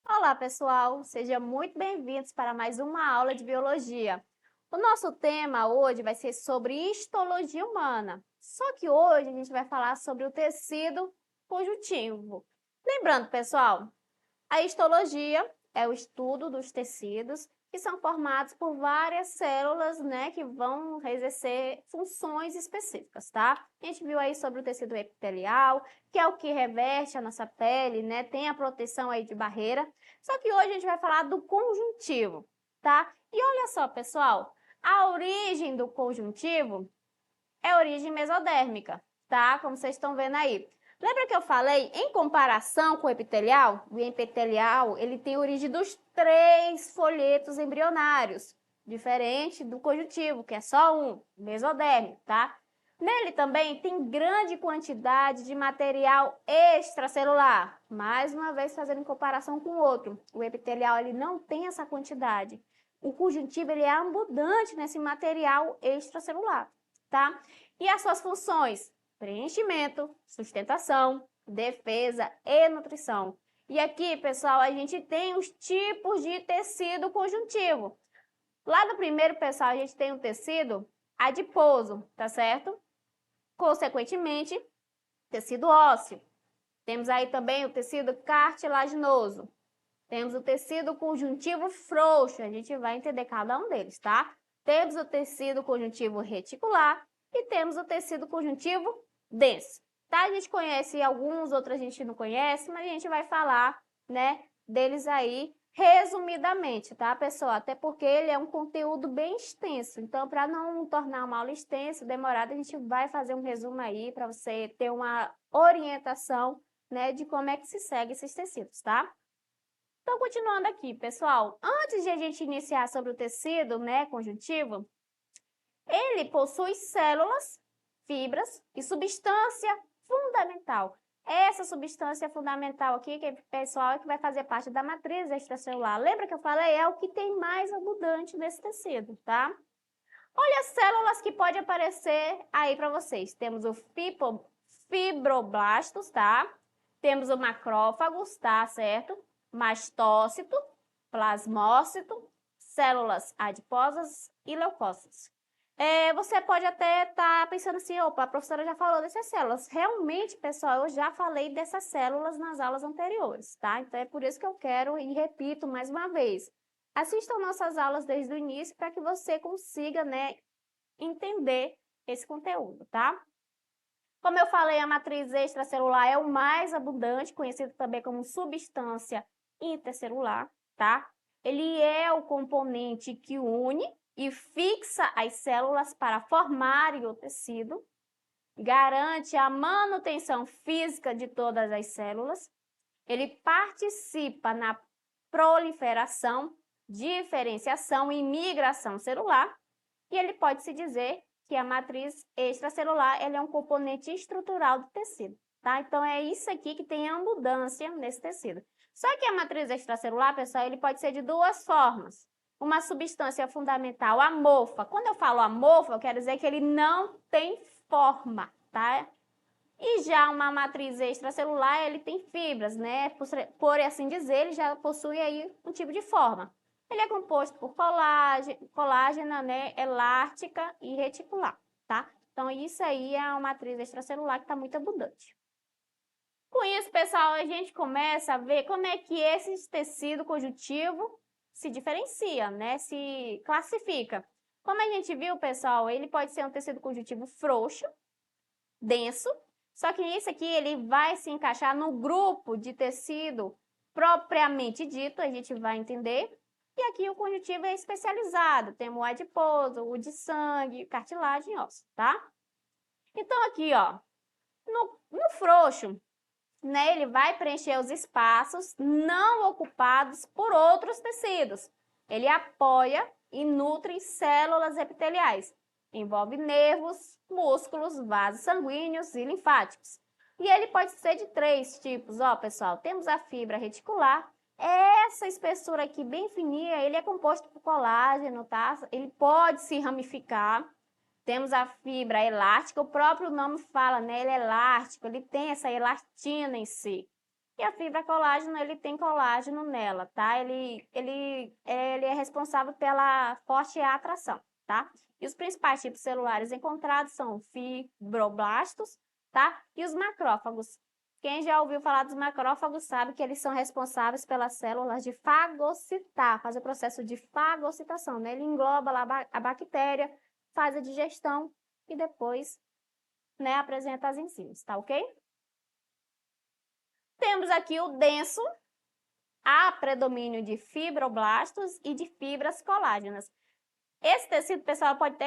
Olá, pessoal! Sejam muito bem-vindos para mais uma aula de biologia. O nosso tema hoje vai ser sobre histologia humana. Só que hoje a gente vai falar sobre o tecido conjuntivo. Lembrando, pessoal, a histologia é o estudo dos tecidos que são formados por várias células, né, que vão exercer funções específicas, tá? A gente viu aí sobre o tecido epitelial, que é o que reveste a nossa pele, né, tem a proteção aí de barreira. Só que hoje a gente vai falar do conjuntivo, tá? E olha só, pessoal, a origem do conjuntivo é origem mesodérmica, tá? Como vocês estão vendo aí. Lembra que eu falei em comparação com o epitelial? O epitelial, ele tem origem dos 3 folhetos embrionários, diferente do conjuntivo, que é só um, mesodérmico, tá? Nele também tem grande quantidade de material extracelular. Mais uma vez, fazendo em comparação com o outro. O epitelial, ele não tem essa quantidade. O conjuntivo, ele é abundante nesse material extracelular, tá? E as suas funções? Preenchimento, sustentação, defesa e nutrição. E aqui, pessoal, a gente tem os tipos de tecido conjuntivo. Lá no primeiro, pessoal, a gente tem o tecido adiposo, tá certo? Consequentemente, tecido ósseo. Temos aí também o tecido cartilaginoso. Temos o tecido conjuntivo frouxo, a gente vai entender cada um deles, tá? Temos o tecido conjuntivo reticular e temos o tecido conjuntivo denso. Tá? A gente conhece alguns, outros a gente não conhece, mas a gente vai falar, né, deles aí resumidamente, tá, pessoal? Até porque ele é um conteúdo bem extenso. Então, para não tornar uma aula extensa, demorada, a gente vai fazer um resumo aí para você ter uma orientação, né, de como é que se segue esses tecidos, tá? Então, continuando aqui, pessoal, antes de a gente iniciar sobre o tecido, né, conjuntivo, ele possui células, fibras e substância fundamental. Essa substância fundamental aqui, que pessoal, é que vai fazer parte da matriz extracelular. Lembra que eu falei? É o que tem mais abundante nesse tecido, tá? Olha as células que pode aparecer aí para vocês. Temos o fibroblastos, tá? Temos o macrófagos, tá certo? Mastócito, plasmócito, células adiposas e leucócitos. Você pode até estar pensando assim, opa, a professora já falou dessas células. Realmente, pessoal, eu já falei dessas células nas aulas anteriores, tá? Então, é por isso que eu quero e repito mais uma vez. Assistam nossas aulas desde o início para que você consiga, né, entender esse conteúdo, tá? Como eu falei, a matriz extracelular é o mais abundante, conhecido também como substância intercelular, tá? Ele é o componente que une e fixa as células para formarem o tecido, garante a manutenção física de todas as células, ele participa na proliferação, diferenciação e migração celular, e ele pode-se dizer que a matriz extracelular ela é um componente estrutural do tecido, tá? Então, é isso aqui que tem abundância nesse tecido. Só que a matriz extracelular, pessoal, ele pode ser de duas formas. Uma substância fundamental amorfa. Quando eu falo amorfa, eu quero dizer que ele não tem forma, tá? E já uma matriz extracelular, ele tem fibras, né? Por assim dizer, ele já possui aí um tipo de forma. Ele é composto por colágena, né, elástica e reticular, tá? Então, isso aí é uma matriz extracelular que está muito abundante. Com isso, pessoal, a gente começa a ver como é que esse tecido conjuntivo se diferencia, né? Se classifica. Como a gente viu, pessoal, ele pode ser um tecido conjuntivo frouxo, denso, só que isso aqui ele vai se encaixar no grupo de tecido propriamente dito, a gente vai entender. E aqui o conjuntivo é especializado, temos o adiposo, o de sangue, cartilagem e osso, tá? Então aqui, ó, no frouxo, né, ele vai preencher os espaços não ocupados por outros tecidos. Ele apoia e nutre células epiteliais. Envolve nervos, músculos, vasos sanguíneos e linfáticos. E ele pode ser de 3 tipos, ó, pessoal. Temos a fibra reticular. Essa espessura aqui bem fininha, ele é composto por colágeno, tá? Ele pode se ramificar. Temos a fibra elástica, o próprio nome fala, né? Ele é elástico, ele tem essa elastina em si. E a fibra colágeno, ele tem colágeno nela, tá? Ele é responsável pela forte atração, tá? E os principais tipos celulares encontrados são fibroblastos, tá? E os macrófagos. Quem já ouviu falar dos macrófagos sabe que eles são responsáveis pelas células de fagocitar, fazer o processo de fagocitação, né? Ele engloba lá a bactéria, faz a digestão e depois, né, apresenta as enzimas, tá ok? Temos aqui o denso, há predomínio de fibroblastos e de fibras colágenas. Esse tecido, pessoal, pode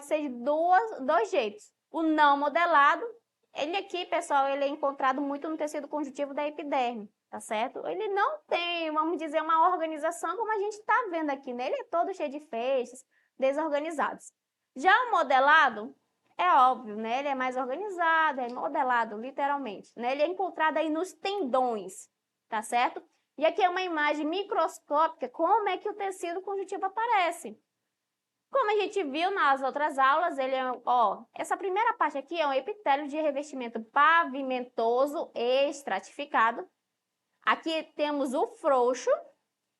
ser de dois jeitos. O não modelado, ele aqui, pessoal, ele é encontrado muito no tecido conjuntivo da epiderme, tá certo? Ele não tem, vamos dizer, uma organização como a gente está vendo aqui, né? Ele é todo cheio de feixes, desorganizados. Já o modelado, é óbvio, né? Ele é mais organizado, é modelado, literalmente, né? Ele é encontrado aí nos tendões, tá certo? E aqui é uma imagem microscópica, como é que o tecido conjuntivo aparece. Como a gente viu nas outras aulas, ele é, ó, essa primeira parte aqui é um epitélio de revestimento pavimentoso estratificado. Aqui temos o frouxo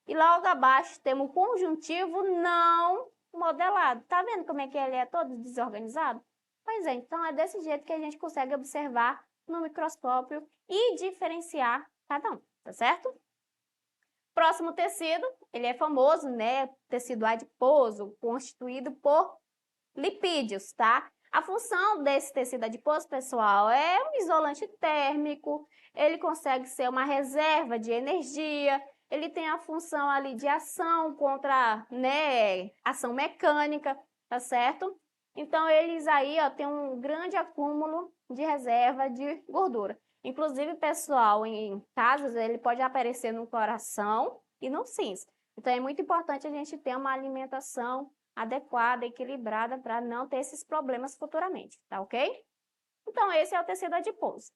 e logo abaixo temos o conjuntivo não modelado. Tá vendo como é que ele é todo desorganizado? Pois é, então é desse jeito que a gente consegue observar no microscópio e diferenciar cada um, tá certo? Próximo tecido, ele é famoso, né? Tecido adiposo, constituído por lipídios, tá? A função desse tecido adiposo, pessoal, é um isolante térmico, ele consegue ser uma reserva de energia, ele tem a função ali de ação contra, né, ação mecânica, tá certo? Então, eles aí, ó, tem um grande acúmulo de reserva de gordura. Inclusive, pessoal, em casos, ele pode aparecer no coração e no rins. Então, é muito importante a gente ter uma alimentação adequada, equilibrada, para não ter esses problemas futuramente, tá ok? Então, esse é o tecido adiposo.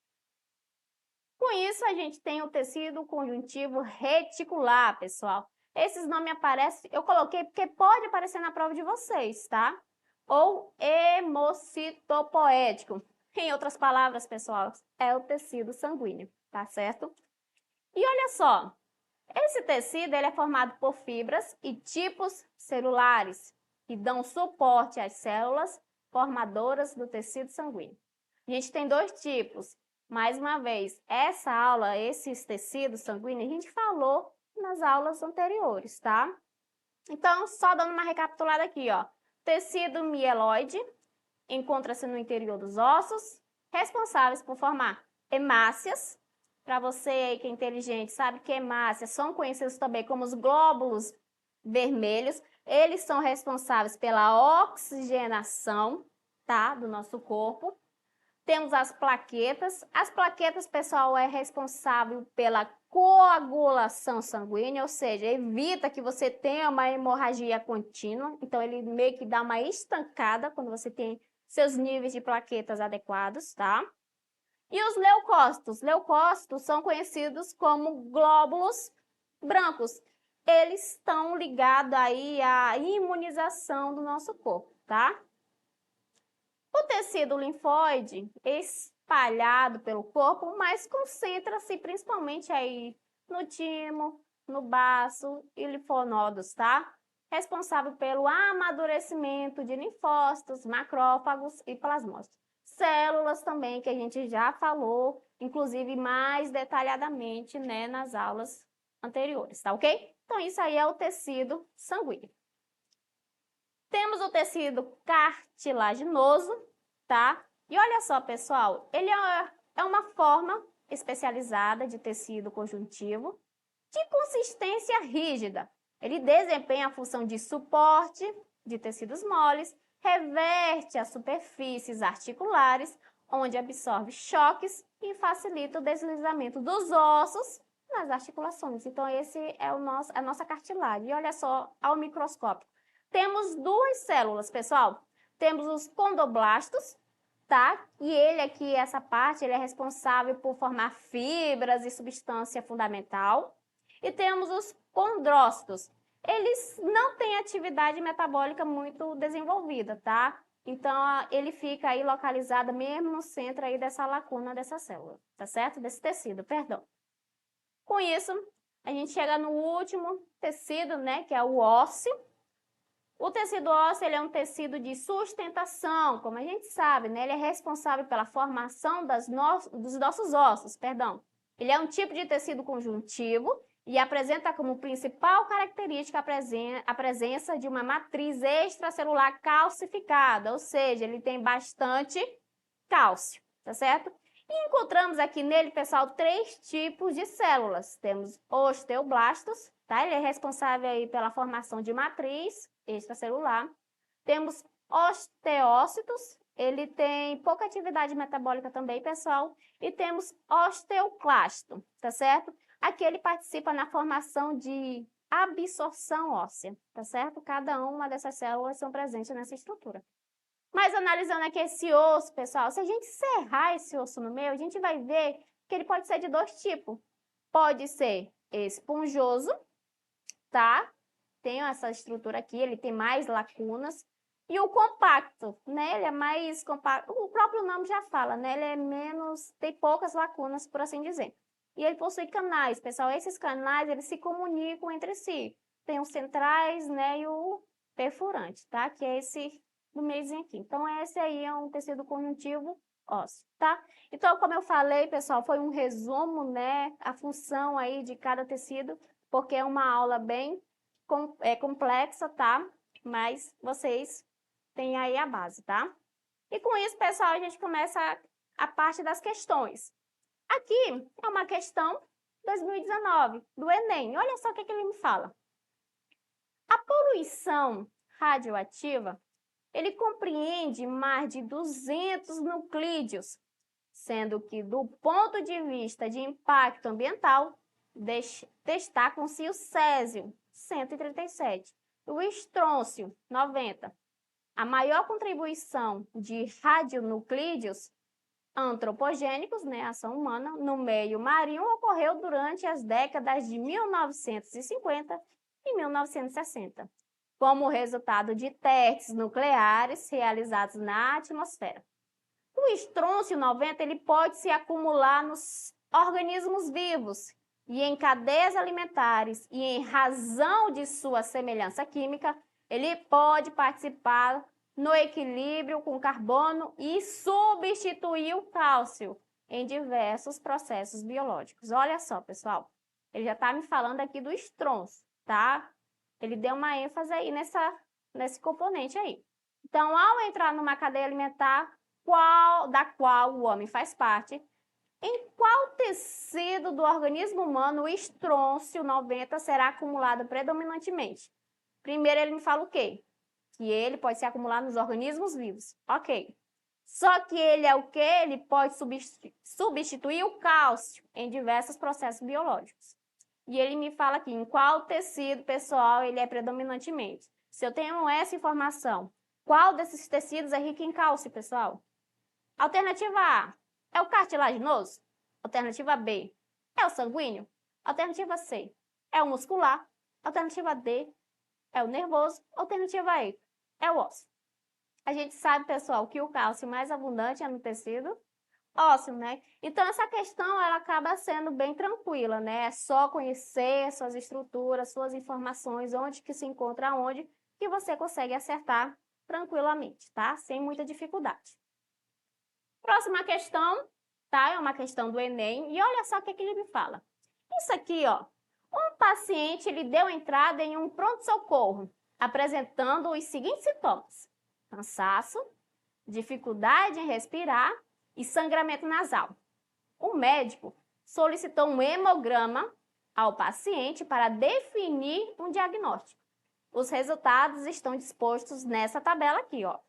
Com isso, a gente tem o tecido conjuntivo reticular, pessoal. Esses nomes aparecem, eu coloquei porque pode aparecer na prova de vocês, tá? Ou hemocitopoético. Em outras palavras, pessoal, é o tecido sanguíneo, tá certo? E olha só, esse tecido ele é formado por fibras e tipos celulares que dão suporte às células formadoras do tecido sanguíneo. A gente tem 2 tipos. Mais uma vez, essa aula, esses tecidos sanguíneos, a gente falou nas aulas anteriores, tá? Então, só dando uma recapitulada aqui, ó. Tecido mieloide encontra-se no interior dos ossos, responsáveis por formar hemácias. Para você que é inteligente, sabe que hemácias são conhecidos também como os glóbulos vermelhos. Eles são responsáveis pela oxigenação, tá, do nosso corpo. Temos as plaquetas. As plaquetas, pessoal, é responsável pela coagulação sanguínea, ou seja, evita que você tenha uma hemorragia contínua. Então, ele meio que dá uma estancada quando você tem seus níveis de plaquetas adequados, tá? E os leucócitos? Leucócitos são conhecidos como glóbulos brancos. Eles estão ligados aí à imunização do nosso corpo, tá? O tecido linfóide é espalhado pelo corpo, mas concentra-se principalmente aí no timo, no baço e linfonodos, tá? Responsável pelo amadurecimento de linfócitos, macrófagos e plasmócitos. Células também, que a gente já falou, inclusive mais detalhadamente, né, nas aulas anteriores, tá ok? Então, isso aí é o tecido sanguíneo. Temos o tecido cartilaginoso, tá? E olha só, pessoal, ele é uma forma especializada de tecido conjuntivo de consistência rígida. Ele desempenha a função de suporte de tecidos moles, reverte as superfícies articulares, onde absorve choques e facilita o deslizamento dos ossos nas articulações. Então, esse é a nossa cartilagem. E olha só ao microscópio. Temos 2 células, pessoal. Temos os condoblastos, tá? E ele aqui, essa parte, ele é responsável por formar fibras e substância fundamental. E temos os condrócitos. Eles não têm atividade metabólica muito desenvolvida, tá? Então, ele fica aí localizado mesmo no centro aí dessa lacuna dessa célula, tá certo? Desse tecido, perdão. Com isso, a gente chega no último tecido, né, que é o ósseo. O tecido ósseo, ele é um tecido de sustentação, como a gente sabe, né? Ele é responsável pela formação dos nossos ossos, perdão. Ele é um tipo de tecido conjuntivo e apresenta como principal característica a presença de uma matriz extracelular calcificada, ou seja, ele tem bastante cálcio, tá certo? E encontramos aqui nele, pessoal, 3 tipos de células. Temos osteoblastos, tá? Ele é responsável aí pela formação de matriz extracelular. Temos osteócitos, ele tem pouca atividade metabólica também, pessoal. E temos osteoclasto, tá certo? Aqui ele participa na formação de absorção óssea, tá certo? Cada uma dessas células são presentes nessa estrutura. Mas analisando aqui esse osso, pessoal, se a gente serrar esse osso no meio, a gente vai ver que ele pode ser de 2 tipos. Pode ser esponjoso, tá? Tem essa estrutura aqui, ele tem mais lacunas. E o compacto, né? Ele é mais compacto. O próprio nome já fala, né? Ele é menos, tem poucas lacunas, por assim dizer. E ele possui canais, pessoal. Esses canais, eles se comunicam entre si. Tem os centrais, né? E o perfurante, tá? Que é esse do meiozinho aqui. Então, esse aí é um tecido conjuntivo ósseo, tá? Então, como eu falei, pessoal, foi um resumo, né? A função aí de cada tecido, porque é uma aula bem complexa, tá? Mas vocês têm aí a base, tá? E com isso, pessoal, a gente começa a parte das questões. Aqui é uma questão 2019, do Enem. Olha só o que ele me fala. A poluição radioativa, ele compreende mais de 200 nuclídeos, sendo que, do ponto de vista de impacto ambiental, destacam-se o césio, 137, e o estrôncio, 90. A maior contribuição de radionuclídeos antropogênicos, né, ação humana, no meio marinho ocorreu durante as décadas de 1950 e 1960, como resultado de testes nucleares realizados na atmosfera. O estrôncio 90 ele pode se acumular nos organismos vivos e em cadeias alimentares e em razão de sua semelhança química, ele pode participar no equilíbrio com carbono e substituir o cálcio em diversos processos biológicos. Olha só, pessoal, ele já está me falando aqui do estrôncio, tá? Ele deu uma ênfase aí nesse componente aí. Então, ao entrar numa cadeia alimentar, da qual o homem faz parte, em qual tecido do organismo humano o estrôncio 90 será acumulado predominantemente? Primeiro, ele me fala o quê? Que ele pode ser acumulado nos organismos vivos. Ok. Só que ele é o quê? Ele pode substituir o cálcio em diversos processos biológicos. E ele me fala aqui em qual tecido, pessoal, ele é predominantemente. Se eu tenho essa informação, qual desses tecidos é rico em cálcio, pessoal? Alternativa A é o cartilaginoso. Alternativa B é o sanguíneo. Alternativa C é o muscular. Alternativa D é o nervoso. Alternativa E é o ósseo. A gente sabe, pessoal, que o cálcio mais abundante é no tecido ósseo, né? Então, essa questão, ela acaba sendo bem tranquila, né? É só conhecer suas estruturas, suas informações, onde que se encontra onde, que você consegue acertar tranquilamente, tá? Sem muita dificuldade. Próxima questão, tá? É uma questão do Enem. E olha só o que ele me fala. Isso aqui, ó. Um paciente, ele deu entrada em um pronto-socorro, apresentando os seguintes sintomas: cansaço, dificuldade em respirar e sangramento nasal. O médico solicitou um hemograma ao paciente para definir um diagnóstico. Os resultados estão dispostos nessa tabela aqui, ó.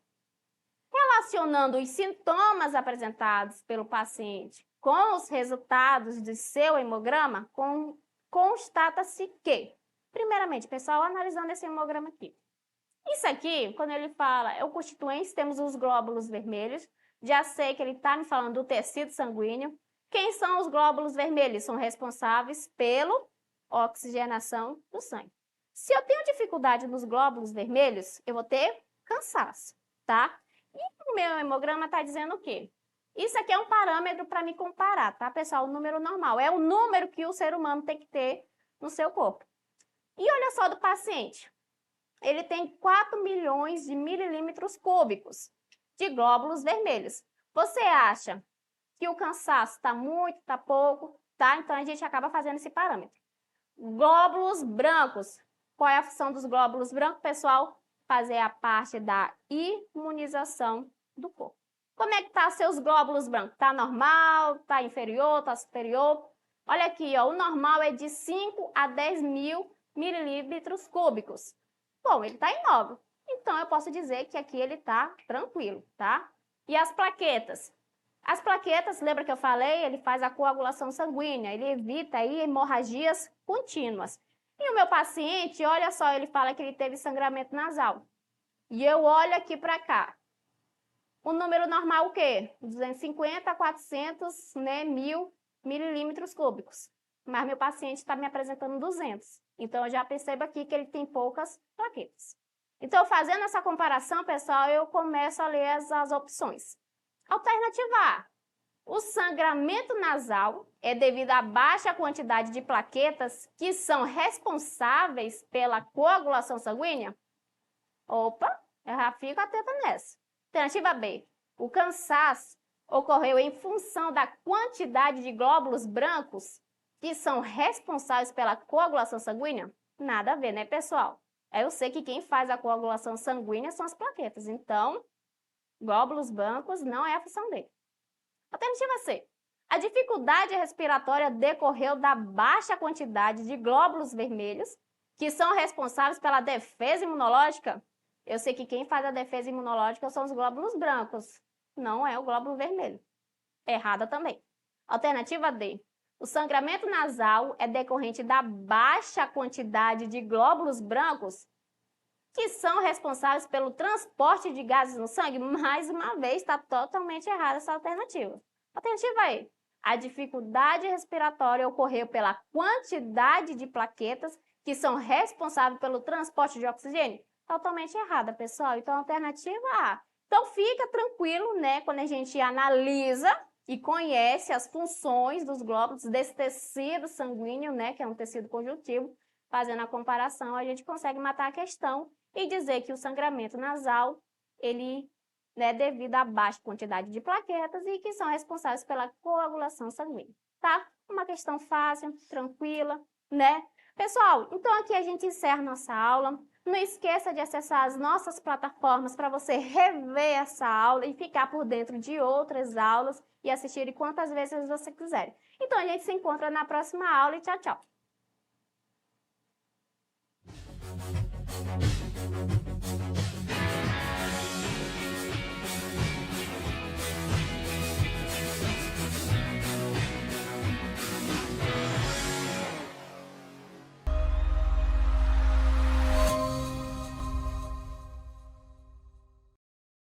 Relacionando os sintomas apresentados pelo paciente com os resultados do seu hemograma, constata-se que, primeiramente, pessoal, analisando esse hemograma aqui. Isso aqui, quando ele fala, é o constituinte, temos os glóbulos vermelhos, Já sei que ele está me falando do tecido sanguíneo. Quem são os glóbulos vermelhos? São responsáveis pela oxigenação do sangue. Se eu tenho dificuldade nos glóbulos vermelhos, eu vou ter cansaço, tá? E o meu hemograma está dizendo o quê? Isso aqui é um parâmetro para me comparar, tá, pessoal? O número normal. É o número que o ser humano tem que ter no seu corpo. E olha só do paciente. Ele tem 4 milhões de mililímetros cúbicos de glóbulos vermelhos. Você acha que o cansaço está muito, está pouco, tá? Então, a gente acaba fazendo esse parâmetro. Glóbulos brancos. Qual é a função dos glóbulos brancos, pessoal? Fazer a parte da imunização do corpo. Como é que tá seus glóbulos brancos? Tá normal? Tá inferior? Tá superior? Olha aqui, ó, o normal é de 5 a 10 mil mililímetros cúbicos. Bom, ele está em 9. Então, eu posso dizer que aqui ele está tranquilo, tá? E as plaquetas? As plaquetas, lembra que eu falei? Ele faz a coagulação sanguínea, ele evita aí hemorragias contínuas. E o meu paciente, olha só, ele fala que ele teve sangramento nasal. E eu olho aqui para cá. O número normal o quê? 250 a 400, né, mil mililímetros cúbicos. Mas meu paciente está me apresentando 200. Então, eu já percebo aqui que ele tem poucas plaquetas. Então, fazendo essa comparação, pessoal, eu começo a ler as opções. Alternativa A. O sangramento nasal é devido à baixa quantidade de plaquetas que são responsáveis pela coagulação sanguínea? Opa, eu já fico atenta nessa. Alternativa B. O cansaço ocorreu em função da quantidade de glóbulos brancos que são responsáveis pela coagulação sanguínea? Nada a ver, né, pessoal? Eu sei que quem faz a coagulação sanguínea são as plaquetas. Então, glóbulos brancos não é a função dele. Alternativa C. A dificuldade respiratória decorreu da baixa quantidade de glóbulos vermelhos que são responsáveis pela defesa imunológica? Eu sei que quem faz a defesa imunológica são os glóbulos brancos, não é o glóbulo vermelho. Errada também. Alternativa D. O sangramento nasal é decorrente da baixa quantidade de glóbulos brancos que são responsáveis pelo transporte de gases no sangue? Mais uma vez, está totalmente errada essa alternativa. Alternativa E. A dificuldade respiratória ocorreu pela quantidade de plaquetas que são responsáveis pelo transporte de oxigênio? Totalmente errada, pessoal. Então, alternativa A. Então, fica tranquilo, né? Quando a gente analisa e conhece as funções dos glóbulos desse tecido sanguíneo, né? Que é um tecido conjuntivo. Fazendo a comparação, a gente consegue matar a questão e dizer que o sangramento nasal, ele é devido à baixa quantidade de plaquetas e que são responsáveis pela coagulação sanguínea, tá? Uma questão fácil, tranquila, né? Pessoal, então aqui a gente encerra nossa aula. Não esqueça de acessar as nossas plataformas para você rever essa aula e ficar por dentro de outras aulas e assistir quantas vezes você quiser. Então, a gente se encontra na próxima aula e tchau, tchau!